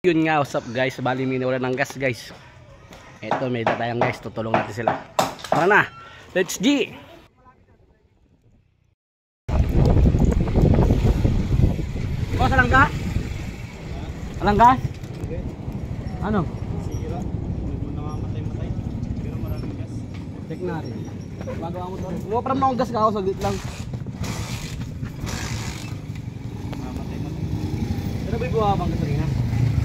Yun nga, what's up guys, bali may nawala ng gas guys. Eto, may data tayong guys, tutulong natin sila. Tara na, let's G! Boss, alang gas? Alang gas? Ano? Sira, namamatay-matay, pero maraming gas. Check na rin. Magawa mo to. Lumaparam na akong gas ka ako, saglit lang. Namamatay-matay. Pero may buha bang gasolina?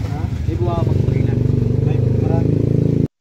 Ha? May buha bang gasolina? Ay, marami.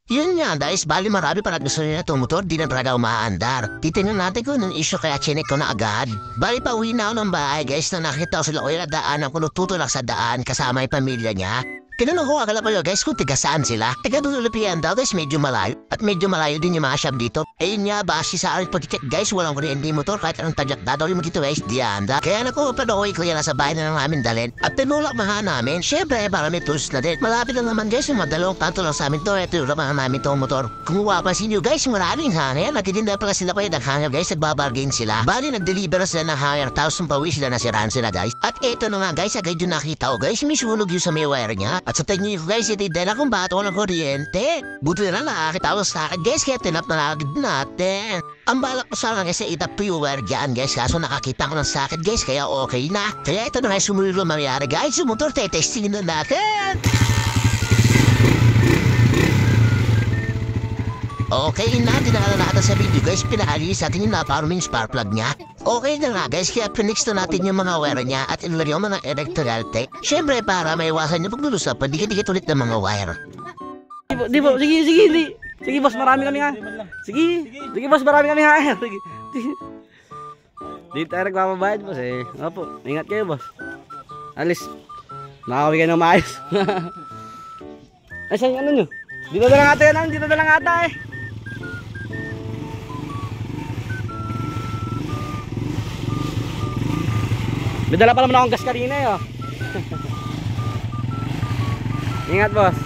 Yun nga guys, bali marami para gusto nila itong motor, di na talaga umaandar. Titignan natin kung anong issue kaya chinek ko na agad. Bali pa uwi na ako ng bahay guys na nakita ko sila o yung daanan kung tutulak sa daan kasama yung pamilya niya. Tinanong ko akala pa yun guys kung tiga saan sila. Tiga Dulupian daw guys, medyo malayo. At medyo malayo din yung mga shop dito. Ayun nga, basi sa akin pag-check guys, walang kuryente motor kahit anong tadyak daw yung magkito guys, di anda. Kaya nakupadoy ko yan sa bahay na namin dalhin. At tinulak maha namin, syempre para may tools na din. Malapit lang naman guys, yung madalawang kanto lang sa amin to. Ito yung maha namin tong motor. Kung mapapansin nyo guys, maraming hangin. Nagtitinda pala sila pa yung naghanger guys, nagbabargain sila. Bali nag-deliver sila ng hanger, tapos yung pawi sila nasiraan sila guys. At eto na nga guys, agad yung nakita ko guys, may sunog yung sa may wire niya. At sa tingin nyo guys, hindi din akong bato ng kuryente. Buti na lang nakakita ko sa akin guys, kaya tinap na agad natin. Ang balak ko sana guys ay itap yung wire dyan guys, kaso nakakita ko ng sakit guys, kaya okay na. Kaya ito na guys, sumulilo mangyari guys, yung motor testingin na natin. Okay na, dinakala natin sa video guys, pinaalis natin yung naparuming spark plug niya. Okay na nga guys, kaya pinix na natin yung mga wire niya at inulari yung mga electrical tape. Siyempre para maiwasan yung paglulusap, dikit-dikit ulit ng mga wire. Di ba, sige, hindi. Sige boss, marami kami ha. Sige boss, marami kami ha. Sige. Di tayo nagpapabayad boss eh. Opo, ingat kayo boss. Alis, nakakawin kayo ng maayos. Ay, saan yung ano nyo? Dito na lang ata yan, dito na lang ata eh. May dala pa naman akong gas kanina eh oh. Ingat boss.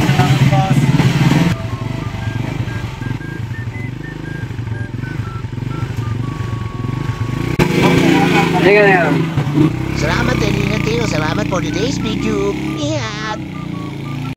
Salamat boss. Ingat. Salamat din, ingat kayo. Salamat for today's video. Ingat!